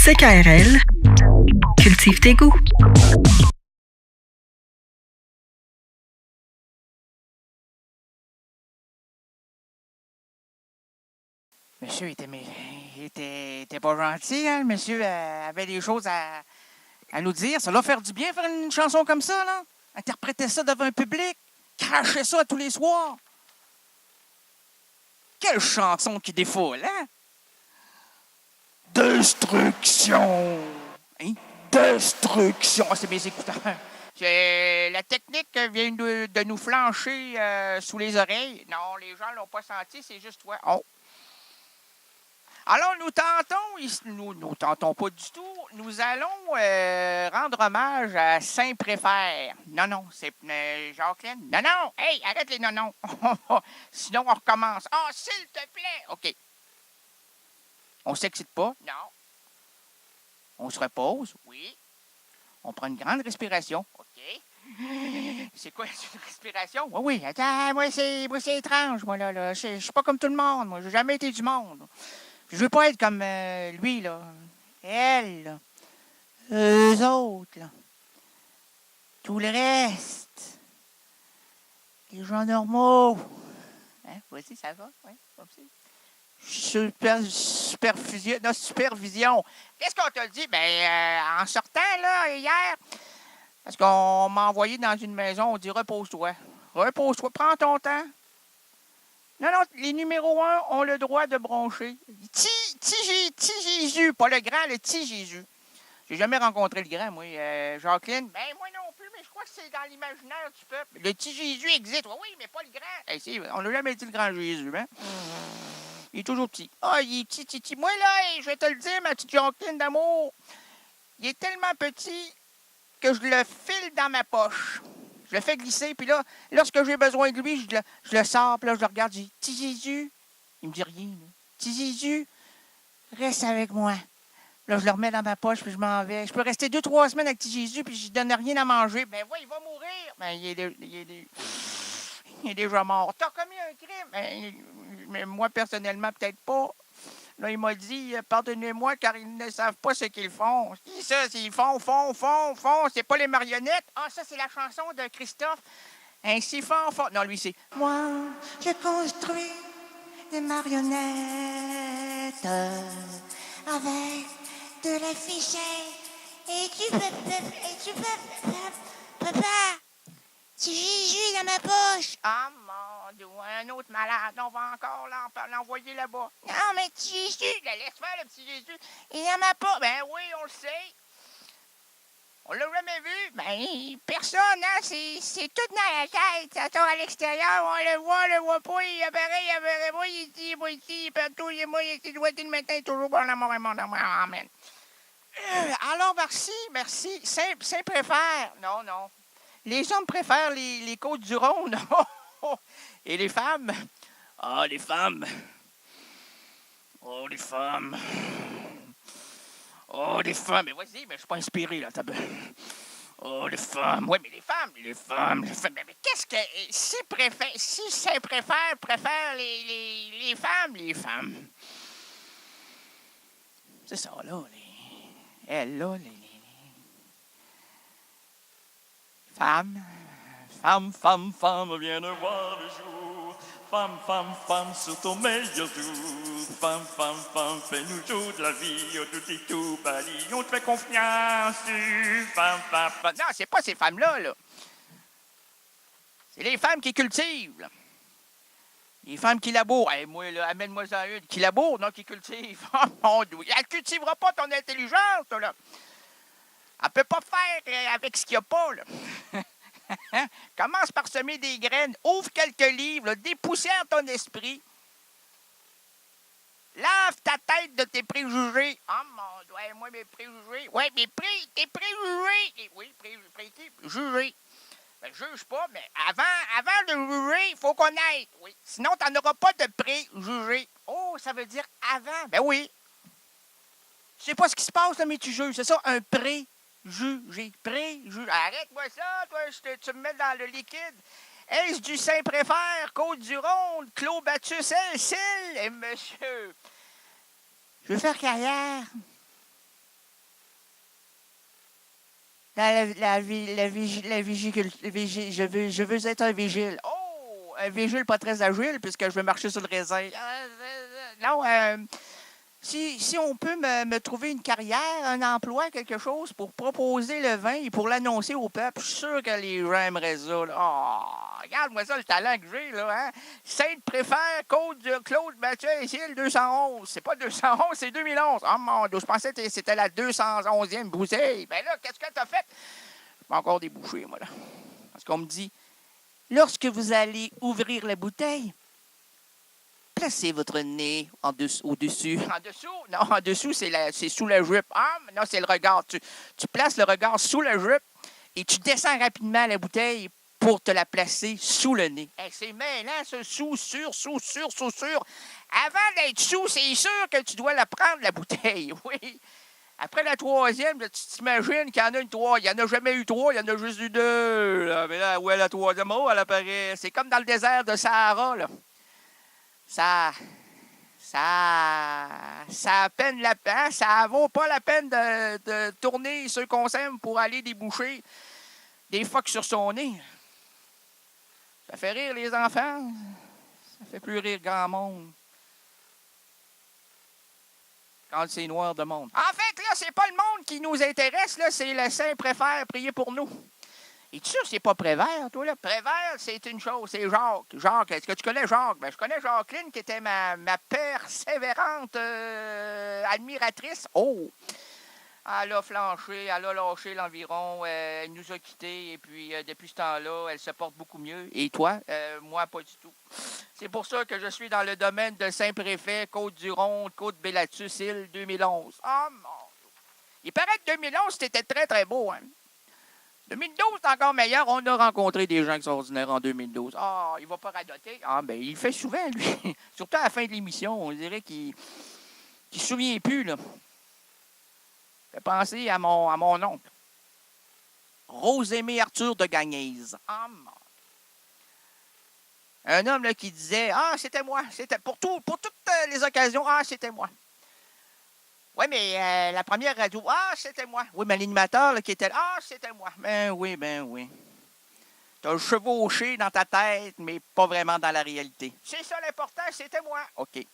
CKRL, cultive tes goûts. Monsieur était pas gentil, hein? Le monsieur avait des choses à nous dire. Ça doit faire du bien faire une chanson comme ça, là. Interpréter ça devant un public. Cracher ça tous les soirs. Quelle chanson qui défoule, hein? Destruction! Hein? Destruction! Ah, c'est mes écouteurs. La technique vient de nous flancher sous les oreilles. Non, les gens l'ont pas senti, c'est juste toi. Oh! Alors, nous tentons pas du tout, nous allons rendre hommage à Saint-Préfère. Non, c'est Jacqueline. Non, hey, arrête les non. Sinon, on recommence. Ah, s'il te plaît. OK. On s'excite pas? Non. On se repose? Oui. On prend une grande respiration? OK. C'est quoi une respiration? Oui. Attends, moi, c'est étrange, moi, là. Je suis pas comme tout le monde, moi. J'ai jamais été du monde. Je veux pas être comme lui, là. Elle, là. Eux autres, là. Tout le reste. Les gens normaux. Hein? Voici, ça va? Oui, voici. Supervision. Qu'est-ce qu'on t'a dit? En sortant, là, hier, parce qu'on m'a envoyé dans une maison, on dit repose-toi. Repose-toi, prends ton temps. Non, les numéros 1 ont le droit de broncher. Petit Jésus, pas le grand, le petit Jésus. J'ai jamais rencontré le grand, moi. Jacqueline, moi non plus, mais je crois que c'est dans l'imaginaire du peuple. Le petit Jésus existe, oui, mais pas le grand. On n'a jamais dit le grand Jésus, hein? Il est toujours petit. Ah, il est petit. Moi, là, je vais te le dire, ma petite Jacqueline d'amour, il est tellement petit que je le file dans ma poche. Je le fais glisser, puis là, lorsque j'ai besoin de lui, je le sors, puis là, je le regarde, je dis « Petit Jésus », il me dit rien, là. « Petit Jésus, reste avec moi ». Là, je le remets dans ma poche, puis je m'en vais. Je peux rester 2-3 semaines avec Petit Jésus, puis je lui donne rien à manger. Il va mourir. Il est déjà mort. T'as commis un crime. Mais moi, personnellement, peut-être pas. Là, il m'a dit, pardonnez-moi, car ils ne savent pas ce qu'ils font. Qui ça, s'ils font, c'est pas les marionnettes. Ah, ça, c'est la chanson de Christophe. Ainsi font. Non, lui, c'est moi, je construis des marionnettes avec de la ficelle. Et tu peux, papa, si Jésus dans ma poche. Ah, mon Dieu, un autre malade. On va encore l'envoyer là-bas. Non, mais petit Jésus, laisse faire le petit Jésus. Il dans ma poche. Oui, on le sait. On l'a jamais vu. Personne, hein. C'est tout dans la tête. Ça tombe à l'extérieur. On le voit pas. Il apparaît pas. Il est ici, il est partout. Il est moi, il est doigté le matin, toujours pour l'amour et mon amour. Amen. Alors, merci. Saint préfère. Non. Les hommes préfèrent les côtes du Rhône. Et les femmes? Ah, les femmes. Oh, les femmes. Mais vas-y, mais je suis pas inspiré, là. Oh, les femmes. Oui, mais les femmes. Mais qu'est-ce que... Si Saint préfère les femmes. C'est ça, là. Elle, là, les femmes. Femme, viens de voir le jour. Femme, sur ton meilleur jour. Femme, fais-nous jouer de la vie. Oh, tout et tout, bali. On te fait confiance. Femme. Non, c'est pas ces femmes-là, là. C'est les femmes qui cultivent, là. Les femmes qui labourent. Moi, là, amène-moi-en une. Qui laboure, non, qui cultive. Oh, mon Dieu. Elle cultivera pas ton intelligence, là. Elle peut pas faire avec ce qu'il n'y a pas, là. Commence par semer des graines. Ouvre quelques livres. Là, dépoussière ton esprit. Lave ta tête de tes préjugés. Oh, mon Dieu. Moi, mes préjugés. Oui, tes préjugés. Oui, préjugés. Juge pas, mais avant de juger, il faut connaître. Oui. Sinon, tu n'auras pas de préjugés. Oh, ça veut dire avant. Oui. Tu sais pas ce qui se passe, là, mais tu juges. C'est ça, un préjugé. Arrête-moi ça, toi, tu me mets dans le liquide. Est-ce du Saint-Préfère, Côte-du-Rhône, Clos Battus, Cille, et monsieur? Je veux faire carrière. Je veux être un vigile. Oh, un vigile pas très agile puisque je veux marcher sur le raisin. Non, si on peut me trouver une carrière, un emploi, quelque chose pour proposer le vin et pour l'annoncer au peuple, je suis sûr que les gens aimeraient ça. Là. Oh, regarde-moi ça, le talent que j'ai, là. Hein? Sainte préfère Claude Mathieu Essile 211. C'est pas 211, c'est 2011. Oh mon Dieu, je pensais que c'était la 211e bouteille. Ben là, qu'est-ce que t'as fait? Je suis encore débouché, moi, là. Parce qu'on me dit, lorsque vous allez ouvrir la bouteille, placez votre nez au-dessus. En dessous? Non, en dessous, c'est sous la jupe. Ah, non, c'est le regard. Tu places le regard sous la jupe et tu descends rapidement la bouteille pour te la placer sous le nez. Hey, c'est mêlant, ce sous, sur. Avant d'être sous, c'est sûr que tu dois la prendre, la bouteille. Oui. Après la troisième, là, tu t'imagines qu'il y en a une trois. Il n'y en a jamais eu trois, il y en a juste eu deux. Là. Mais là, où est la troisième? Oh, elle apparaît. C'est comme dans le désert de Sahara, là. Ça à peine la peine, ça vaut pas la peine de tourner ceux qu'on s'aime pour aller déboucher des phoques sur son nez. Ça fait rire les enfants, ça fait plus rire grand monde. Quand c'est noir de monde. En fait, là, c'est pas le monde qui nous intéresse, là, c'est le Saint préfère prier pour nous. Es-tu sûr que c'est pas Prévert, toi, là? Prévert, c'est une chose, c'est Jacques. Jacques, est-ce que tu connais Jacques? Ben, je connais Jacqueline, qui était ma persévérante admiratrice. Oh! Elle a flanché, elle a lâché l'environ, elle nous a quittés, et puis depuis ce temps-là, elle se porte beaucoup mieux. Et toi? Moi, pas du tout. C'est pour ça que je suis dans le domaine de Saint-Préfet, Côte-du-Rhône, Côte-Bellatus, île 2011. Ah, mon Dieu! Il paraît que 2011, c'était très, très beau, hein? 2012, c'est encore meilleur. On a rencontré des gens extraordinaires en 2012. Ah, il va pas radoter. Ah, ben, il le fait souvent, lui. Surtout à la fin de l'émission. On dirait qu'il ne se souvient plus, là. Ça fait penser à mon oncle. Rosémé Arthur de Gagnèse. Ah, un homme là, qui disait, ah, c'était moi. C'était pour toutes les occasions. Ah, c'était moi. Oui, mais la première radio, ah, c'était moi. Oui, mais l'animateur là, qui était là, ah, c'était moi. Ben oui. T'as chevauché dans ta tête, mais pas vraiment dans la réalité. C'est ça l'important, c'était moi. OK.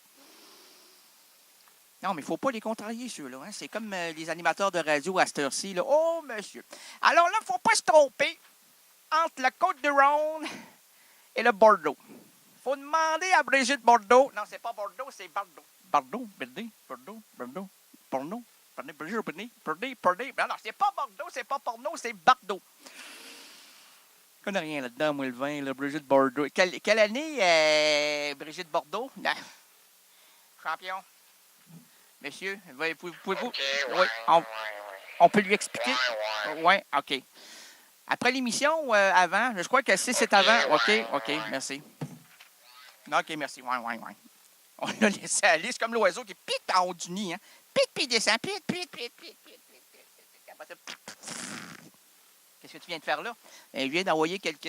Non, mais il ne faut pas les contrarier, ceux-là. Hein? C'est comme les animateurs de radio à cette heure-ci. Là. Oh, monsieur. Alors là, il ne faut pas se tromper entre la Côte-du-Rhône et le Bordeaux. Il faut demander à Brigitte Bordeaux. Non, c'est pas Bordeaux, c'est Bordeaux. Bordeaux. Porno. Non, c'est pas Bordeaux, c'est pas porno, c'est Bordeaux. Je connais rien là-dedans, moi, le vin, là, Brigitte Bordeaux. Quelle année, Brigitte Bordeaux? Non. Champion. Monsieur, pouvez-vous... Okay, oui, on peut lui expliquer? Oui, OK. Après l'émission, avant, je crois que c'est avant. OK, merci. OK, merci. Ouais. On l'a laissé aller. C'est comme l'oiseau qui pique en haut du nid, hein. Pite, descend, pite. Qu'est-ce que tu viens de faire là? Elle vient d'envoyer quelques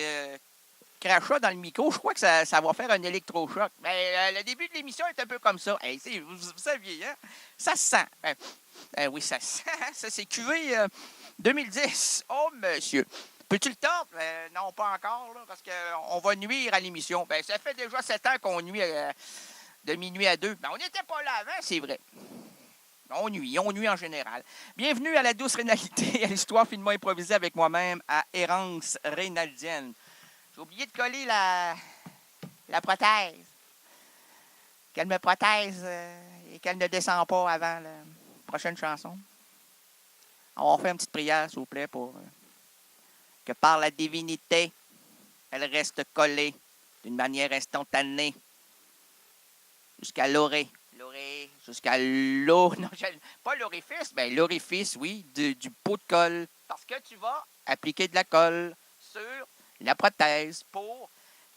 crachats dans le micro. Je crois que ça va faire un électrochoc. Mais le début de l'émission est un peu comme ça. Hey, vous saviez, hein? Ça se sent. Oui, ça se sent. Ça, c'est QV 2010. Oh, monsieur. Peux-tu le tordre? Non, pas encore, là, parce qu'on va nuire à l'émission. Ben, ça fait déjà 7 ans qu'on nuit de minuit à 2. Ben, on n'était pas là avant, c'est vrai. On nuit en général. Bienvenue à la douce rénalité, à l'histoire finement improvisée avec moi-même, à Errance Rénaldienne. J'ai oublié de coller la prothèse. Qu'elle me protège et qu'elle ne descend pas avant la prochaine chanson. On va faire une petite prière, s'il vous plaît, pour que par la divinité, elle reste collée d'une manière instantanée jusqu'à l'oreille. Jusqu'à l'eau. Non, pas l'orifice, mais l'orifice, oui, du pot de colle. Parce que tu vas appliquer de la colle sur la prothèse pour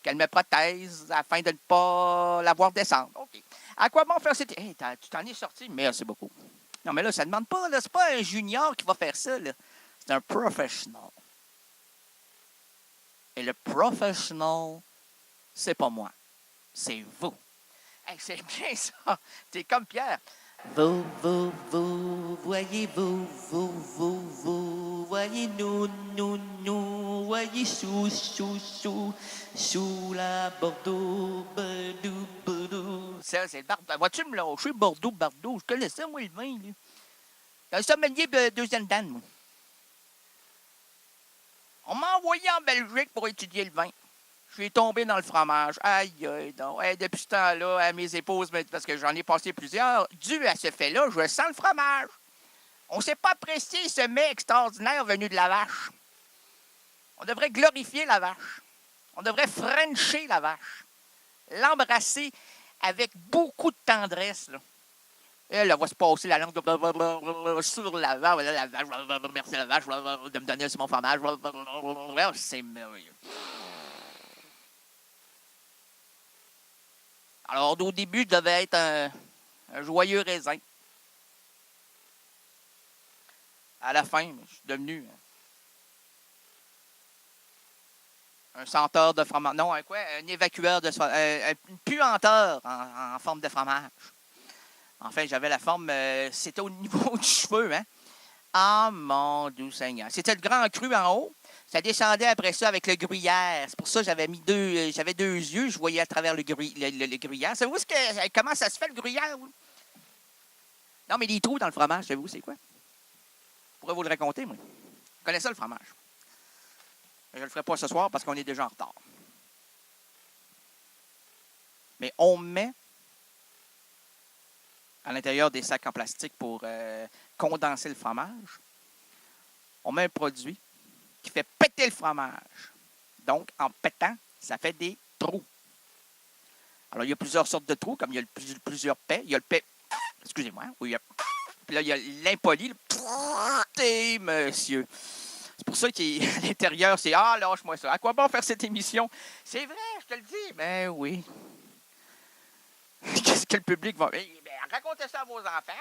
qu'elle me protège afin de ne pas la voir descendre. OK. À quoi bon faire cette... Hey, tu t'en es sorti? Merci beaucoup. Non, mais là, ça ne demande pas, là. C'est pas un junior qui va faire ça, là. C'est un professionnel. Et le professionnel, c'est pas moi. C'est vous. Hey, c'est bien ça. T'es comme Pierre. Voyez nous, voyez sous la Bordeaux, Bordeaux. Ça, c'est le Bordeaux. Vois-tu me lâcher Bordeaux? Je connais ça, moi, le vin, là. C'est un sommelier de deuxième dan, moi. On m'a envoyé en Belgique pour étudier le vin. Je suis tombé dans le fromage. Aïe, aïe, donc. Depuis ce temps-là, à mes épouses, parce que j'en ai passé plusieurs, dû à ce fait-là, je sens le fromage. On ne sait pas apprécier ce mets extraordinaire venu de la vache. On devrait glorifier la vache. On devrait frencher la vache. L'embrasser avec beaucoup de tendresse, là. Elle va se passer la langue sur la vache. La vache, merci la vache de me donner mon fromage. C'est merveilleux. Alors, au début, je devais être un joyeux raisin. À la fin, je suis devenu un senteur de fromage. Non, un évacueur de fromage. Une puanteur en forme de fromage. Enfin, j'avais la forme, c'était au niveau du cheveu, hein. Ah, mon doux Seigneur. C'était le grand cru en haut. Ça descendait après ça avec le gruyère. C'est pour ça que j'avais deux yeux. Je voyais à travers le gruyère. Savez-vous comment ça se fait, le gruyère? Oui? Non, mais les trous dans le fromage, savez-vous c'est quoi? Je pourrais vous le raconter, moi. Je connais ça, le fromage. Je ne le ferai pas ce soir parce qu'on est déjà en retard. Mais on met à l'intérieur des sacs en plastique pour condenser le fromage, on met un produit qui fait péter le fromage. Donc, en pétant, ça fait des trous. Alors, il y a plusieurs sortes de trous, comme il y a plusieurs pets. Il y a le pet, excusez-moi, oui, puis là, il y a l'impoli, le monsieur. C'est pour ça qu'à l'intérieur, c'est « Ah, lâche-moi ça. À quoi bon faire cette émission? » C'est vrai, je te le dis. Ben oui. Qu'est-ce que le public va... Ben, racontez ça à vos enfants.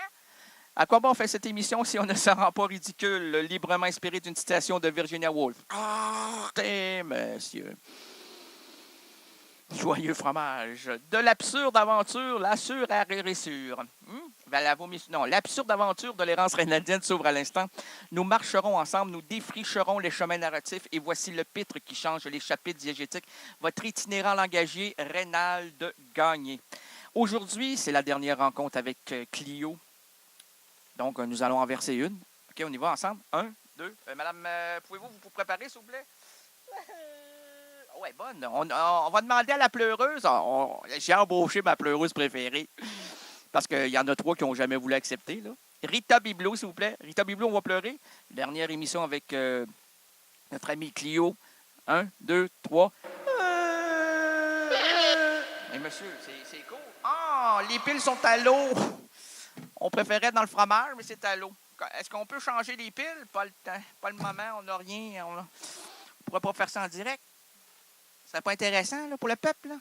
À quoi bon faire cette émission si on ne se rend pas ridicule, librement inspiré d'une citation de Virginia Woolf? Ah, monsieur. Joyeux fromage. De l'absurde aventure, la sûre. Non, l'absurde aventure de l'errance rénalienne s'ouvre à l'instant. Nous marcherons ensemble, nous défricherons les chemins narratifs et voici le pitre qui change les chapitres diégétiques. Votre itinérant langagier, Reynald Gagné. Aujourd'hui, c'est la dernière rencontre avec Clio. Donc, nous allons en verser une. OK, on y va ensemble. 1, 2. Madame, pouvez-vous vous préparer, s'il vous plaît? Oui, bonne. On va demander à la pleureuse. J'ai embauché ma pleureuse préférée. Parce qu'il y en a 3 qui n'ont jamais voulu accepter. Là. Rita Biblo, s'il vous plaît. Rita Biblo, on va pleurer. Dernière émission avec notre ami Clio. 1, 2, 3. Hey, monsieur, c'est cool. Ah, les piles sont à l'eau. On préférait dans le fromage, mais c'est à l'eau. Est-ce qu'on peut changer les piles? Pas le temps, pas le moment, on n'a rien. On ne pourrait pas faire ça en direct. Ce serait pas intéressant là, pour le peuple, là?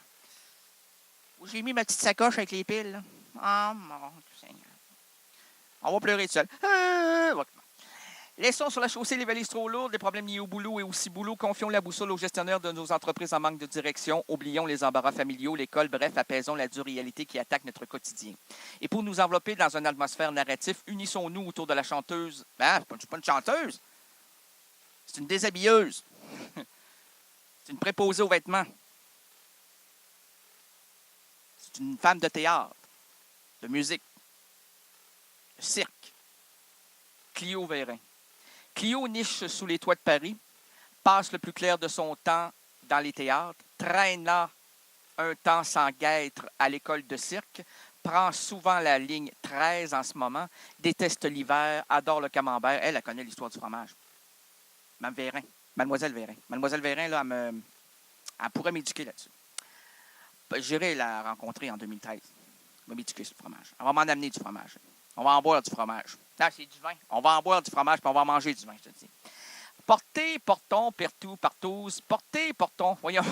Où j'ai mis ma petite sacoche avec les piles, là. Ah, mon Seigneur. On va pleurer tout seul. Laissons sur la chaussée les valises trop lourdes, les problèmes liés au boulot et aussi boulot. Confions la boussole aux gestionnaires de nos entreprises en manque de direction. Oublions les embarras familiaux, l'école. Bref, apaisons la dure réalité qui attaque notre quotidien. Et pour nous envelopper dans une atmosphère narrative, unissons-nous autour de la chanteuse. Ah, c'est pas une chanteuse. C'est une déshabilleuse. C'est une préposée aux vêtements. C'est une femme de théâtre, de musique, de cirque. Clio Vérin. Clio niche sous les toits de Paris, passe le plus clair de son temps dans les théâtres, traîna un temps sans guêtre à l'école de cirque, prend souvent la ligne 13 en ce moment, déteste l'hiver, adore le camembert. Elle connaît l'histoire du fromage. Mme Vérin, Mademoiselle Vérin. Mademoiselle Vérin, là, elle pourrait m'éduquer là-dessus. J'irai la rencontrer en 2013. Elle va m'éduquer sur le fromage. Elle va m'en amener du fromage. On va en boire du fromage. Non, c'est du vin. On va en boire du fromage, puis on va en manger du vin, je te dis. Portez, portons, partout, partous. Portez, portons, voyons.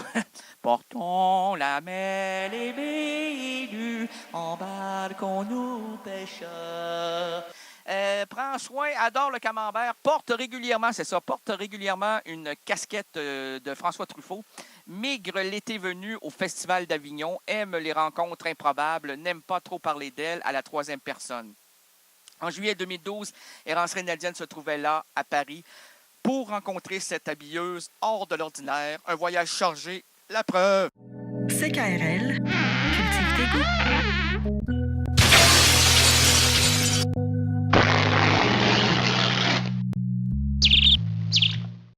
Portons la mêle aimée, embarquons-nous, pêcheurs. Prends soin, adore le camembert, porte régulièrement, c'est ça, porte régulièrement une casquette de François Truffaut, migre l'été venu au Festival d'Avignon, aime les rencontres improbables, n'aime pas trop parler d'elle à la troisième personne. En juillet 2012, Errance Reynaldienne se trouvait là, à Paris, pour rencontrer cette habilleuse hors de l'ordinaire. Un voyage chargé, la preuve. CKRL, cultive tes goûts.